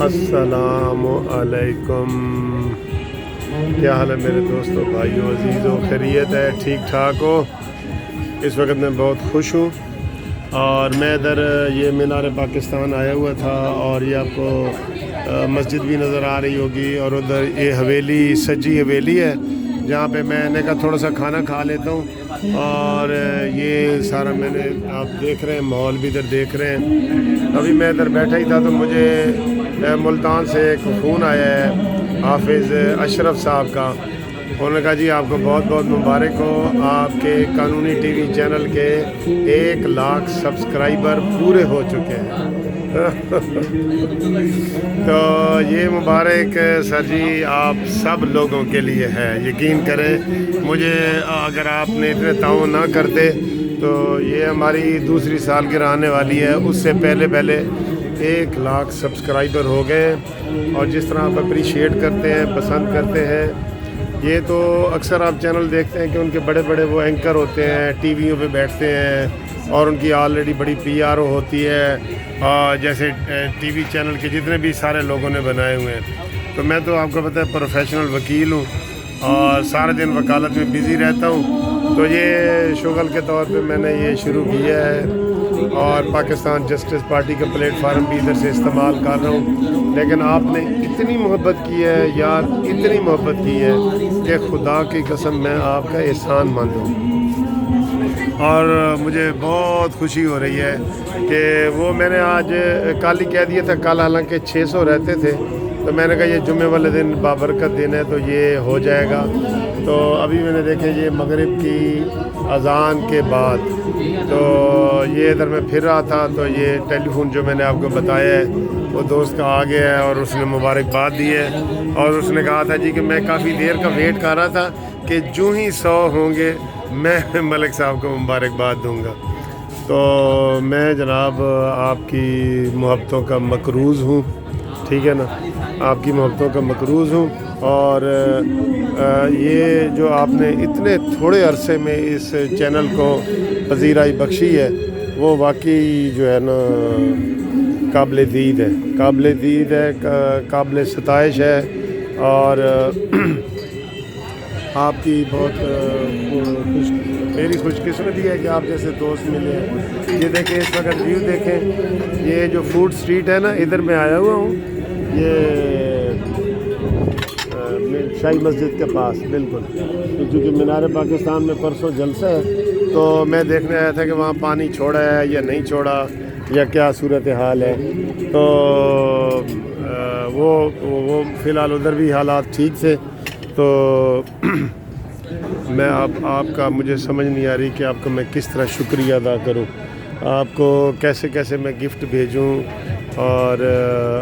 السلام علیکم، کیا حال ہے میرے دوستوں، بھائیوں، عزیزوں؟ خیریت ہے؟ ٹھیک ٹھاک ہو؟ اس وقت میں بہت خوش ہوں اور میں ادھر یہ مینار پاکستان آیا ہوا تھا اور یہ آپ کو مسجد بھی نظر آ رہی ہوگی اور ادھر یہ حویلی، سجی حویلی ہے جہاں پہ میں نے کہا تھوڑا سا کھانا کھا لیتا ہوں۔ اور یہ سارا میں نے آپ دیکھ رہے ہیں، ماحول بھی ادھر دیکھ رہے ہیں۔ ابھی میں ادھر بیٹھا ہی تھا تو مجھے ملتان سے ایک فون آیا ہے حافظ اشرف صاحب کا۔ انہوں نے کہا جی آپ کو بہت بہت مبارک ہو، آپ کے قانونی ٹی وی چینل کے 1,00,000 سبسکرائبر پورے ہو چکے ہیں۔ تو یہ مبارک سر جی آپ سب لوگوں کے لیے ہے، یقین کریں مجھے اگر آپ نے اتنے تعاون نہ کرتے تو یہ ہماری دوسری سالگرہ آنے والی ہے، اس سے پہلے 1,00,000 سبسکرائبر ہو گئے۔ اور جس طرح آپ اپریشیٹ کرتے ہیں، پسند کرتے ہیں، یہ تو اکثر آپ چینل دیکھتے ہیں کہ ان کے بڑے بڑے وہ اینکر ہوتے ہیں، ٹی ویوں پہ بیٹھتے ہیں اور ان کی آلریڈی بڑی پی آر او ہوتی ہے، جیسے ٹی وی چینل کے جتنے بھی سارے لوگوں نے بنائے ہوئے ہیں۔ تو میں تو آپ کو پتہ ہے پروفیشنل وکیل ہوں اور سارے دن وکالت میں بزی رہتا ہوں، تو یہ شغل کے طور پہ میں نے یہ شروع کیا ہے اور پاکستان جسٹس پارٹی کا پلیٹ فارم بھی ادھر سے استعمال کر رہا ہوں۔ لیکن آپ نے اتنی محبت کی ہے یار، اتنی محبت کی ہے کہ خدا کی قسم میں آپ کا احسان مند ہوں اور مجھے بہت خوشی ہو رہی ہے کہ وہ میں نے آج کل ہی کہہ دیا تھا، کل حالانکہ 600 رہتے تھے تو میں نے کہا یہ جمعے والے دن بابرکت دن ہے تو یہ ہو جائے گا۔ تو ابھی میں نے دیکھے یہ مغرب کی اذان کے بعد تو یہ ادھر میں پھر رہا تھا تو یہ ٹیلی فون جو میں نے آپ کو بتایا ہے وہ دوست کا آ گیا ہے اور اس نے مبارکباد دی ہے اور اس نے کہا تھا جی کہ میں کافی دیر کا ویٹ کر رہا تھا کہ جو ہی 100 ہوں گے میں ملک صاحب کو مبارکباد دوں گا۔ تو میں جناب آپ کی محبتوں کا مقروض ہوں، ٹھیک ہے نا، آپ کی محبتوں کا مقروض ہوں اور یہ جو آپ نے اتنے تھوڑے عرصے میں اس چینل کو پذیرائی بخشی ہے وہ واقعی جو ہے نا قابل دید ہے، قابل ستائش ہے اور آپ کی بہت میری خوش قسمتی ہے کہ آپ جیسے دوست ملے ہیں۔ یہ دیکھیں اس وقت ویو دیکھیں، یہ جو فوڈ اسٹریٹ ہے نا ادھر میں آیا ہوا ہوں، یہ شاہی مسجد کے پاس بالکل، کیونکہ مینار پاکستان میں پرسوں جلسہ ہے تو میں دیکھنے آیا تھا کہ وہاں پانی چھوڑا ہے یا نہیں چھوڑا یا کیا صورتحال ہے۔ تو وہ فی الحال ادھر بھی حالات ٹھیک تھے تو میں آپ کا مجھے سمجھ نہیں آ رہی کہ آپ کو میں کس طرح شکریہ ادا کروں، آپ کو کیسے کیسے میں گفٹ بھیجوں اور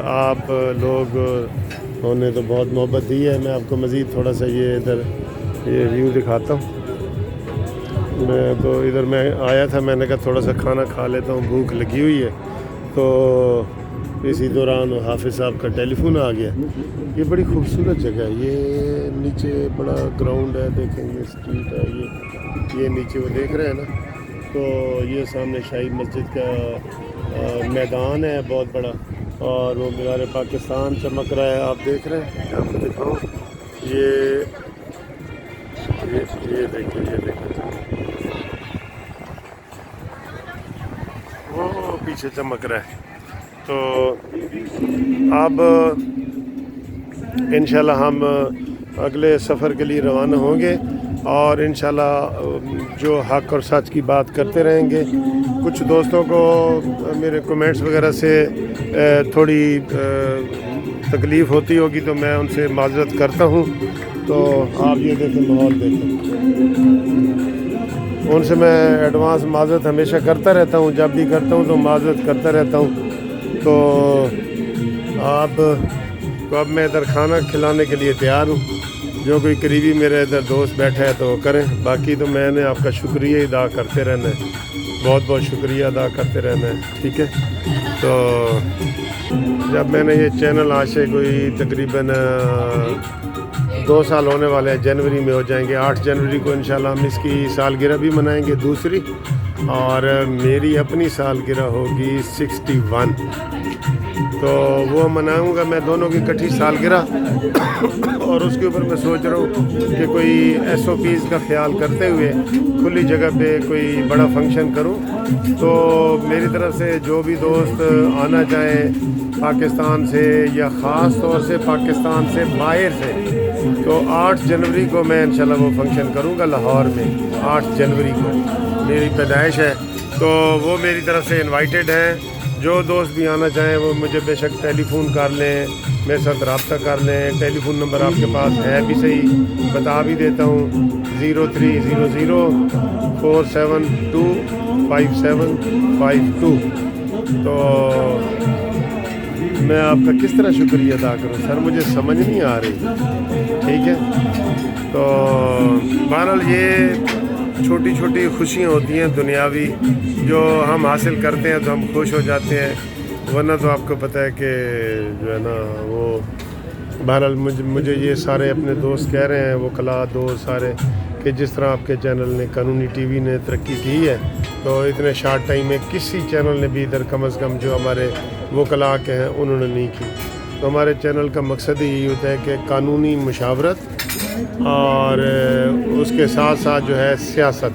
آپ لوگ نے تو بہت محبت دی ہے۔ میں آپ کو مزید تھوڑا سا یہ ادھر یہ ویو دکھاتا ہوں۔ میں تو ادھر میں آیا تھا، میں نے کہا تھوڑا سا کھانا کھا لیتا ہوں، بھوک لگی ہوئی ہے۔ تو اسی دوران حافظ صاحب کا ٹیلی فون آ گیا۔ یہ بڑی خوبصورت جگہ ہے، یہ نیچے بڑا گراؤنڈ ہے، دیکھیں یہ اسٹریٹ ہے، یہ نیچے وہ دیکھ رہے ہیں نا، تو یہ سامنے شاہی مسجد کا میدان ہے بہت بڑا اور وہ مینار پاکستان چمک رہا ہے، آپ دیکھ رہے ہیں، آپ کو دکھاؤں، یہ دیکھیں وہ پیچھے چمک رہا ہے۔ تو اب انشاءاللہ ہم اگلے سفر کے لیے روانہ ہوں گے اور انشاءاللہ جو حق اور سچ کی بات کرتے رہیں گے۔ کچھ دوستوں کو میرے کومنٹس وغیرہ سے تھوڑی تکلیف ہوتی ہوگی تو میں ان سے معذرت کرتا ہوں۔ تو آپ یہ دیکھیں، ماحول دیکھیں، ان سے میں ایڈوانس معذرت ہمیشہ کرتا رہتا ہوں، جب بھی کرتا ہوں تو معذرت کرتا رہتا ہوں۔ تو آپ کو اب میں ادھر کھانا کھلانے کے لیے تیار ہوں، جو کوئی قریبی میرے ادھر دوست بیٹھا ہے تو وہ کریں، باقی تو میں نے آپ کا شکریہ ادا کرتے رہنا ہے، بہت بہت شکریہ ادا کرتے رہنا ہے، ٹھیک ہے۔ تو جب میں نے یہ چینل آج سے کوئی تقریباً 2 سال ہونے والے ہیں، جنوری میں ہو جائیں گے، 8 جنوری کو انشاءاللہ ہم اس کی سالگرہ بھی منائیں گے دوسری، اور میری اپنی سالگرہ ہوگی 61۔ تو وہ مناؤں گا میں دونوں کی کٹھی سالگرہ اور اس کے اوپر میں سوچ رہا ہوں کہ کوئی ایس او پیز کا خیال کرتے ہوئے کھلی جگہ پہ کوئی بڑا فنکشن کروں. تو میری طرف سے جو بھی دوست آنا چاہیں پاکستان سے یا خاص طور سے پاکستان سے باہر سے، تو 8 جنوری کو میں انشاءاللہ وہ فنکشن کروں گا لاہور میں. 8 جنوری کو میری پیدائش ہے، تو وہ میری طرف سے انوائٹیڈ ہیں. جو دوست بھی آنا چاہیں وہ مجھے بے شک ٹیلی فون کر لیں، میرے ساتھ رابطہ کر لیں. ٹیلی فون نمبر آپ کے پاس ہے بھی صحیح، بتا بھی دیتا ہوں، 0300 472 5752. تو میں آپ کا کس طرح شکریہ ادا کروں سر، مجھے سمجھ نہیں آ رہی. ٹھیک ہے، تو بہرحال یہ چھوٹی چھوٹی خوشیاں ہوتی ہیں دنیاوی، جو ہم حاصل کرتے ہیں تو ہم خوش ہو جاتے ہیں. ورنہ تو آپ کو پتہ ہے کہ جو ہے نا وہ بہرحال مجھے یہ سارے اپنے دوست کہہ رہے ہیں، وہ کلا دوست سارے، کہ جس طرح آپ کے چینل نے قانونی ٹی وی نے ترقی کی ہے، تو اتنے شارٹ ٹائم میں کسی چینل نے بھی ادھر کم از کم جو ہمارے وکلاء کے ہیں انہوں نے نہیں کی. تو ہمارے چینل کا مقصد ہی یہی ہوتا ہے کہ قانونی مشاورت اور اس کے ساتھ ساتھ جو ہے سیاست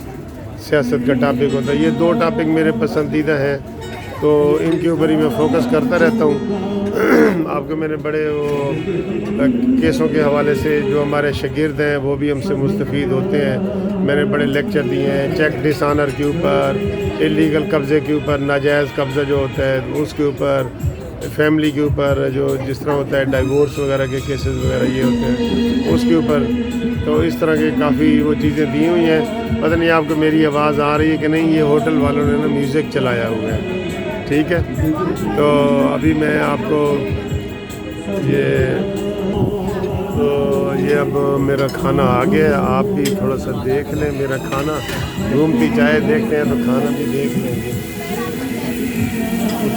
کا ٹاپک ہوتا ہے. یہ 2 ٹاپک میرے پسندیدہ ہیں، تو ان کے اوپر ہی میں فوکس کرتا رہتا ہوں. آپ کو میں نے بڑے وہ کیسوں کے حوالے سے جو ہمارے شاگرد ہیں وہ بھی ہم سے مستفید ہوتے ہیں. میں نے بڑے لیکچر دیے ہیں چیک ڈس آنر کے اوپر، اللیگل قبضے کے اوپر، ناجائز قبضہ جو ہوتا ہے اس کے اوپر، فیملی کے اوپر جو جس طرح ہوتا ہے ڈائیورس وغیرہ کے کیسز وغیرہ یہ ہوتے ہیں اس کے اوپر. تو اس طرح کے کافی وہ چیزیں دی ہوئی ہیں. پتہ نہیں آپ کو میری آواز آ رہی ہے کہ نہیں، یہ ہوٹل والوں نے نا میوزک چلایا ہوا ہے. ٹھیک ہے، تو ابھی میں آپ کو یہ اب میرا کھانا آ گیا ہے. آپ بھی تھوڑا سا دیکھ لیں میرا کھانا، گھومتی چائے دیکھتے ہیں تو کھانا بھی دیکھ لیں گے.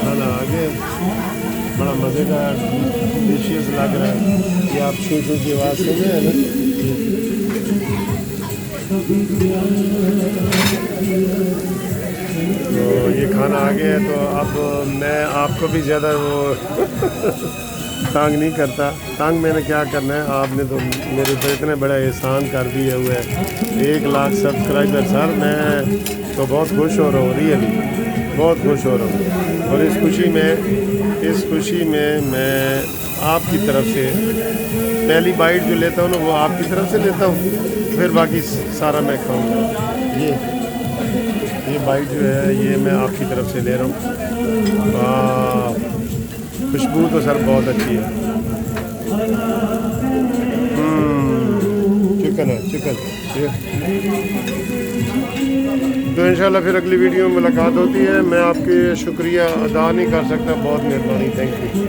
کھانا آ گیا، بڑا مزے کا ڈیشیز لگ رہا ہے. یہ آپ شو کی آواز سن رہے ہیں نا. تو یہ کھانا آ گیا ہے، تو اب میں آپ کو بھی زیادہ وہ تانگ نہیں کرتا. تانگ میں نے کیا کرنا ہے، آپ نے تو میرے پر اتنے بڑا احسان کر دیے ہوئے ہیں. 1 لاکھ سبسکرائبر سر، میں تو بہت خوش ہو رہا ہوں، ریئلی بہت خوش ہو رہا ہوں. اور اس خوشی میں میں آپ کی طرف سے پہلی بائٹ جو لیتا ہوں نا وہ آپ کی طرف سے لیتا ہوں، پھر باقی سارا میں کھاؤں گا. یہ بائٹ جو ہے یہ میں آپ کی طرف سے لے رہا ہوں. خوشبو تو سر بہت اچھی ہے. چکن تو انشاءاللہ پھر اگلی ویڈیو میں ملاقات ہوتی ہے. میں آپ کے شکریہ ادا نہیں کر سکتا، بہت مہربانی، تھینک یو.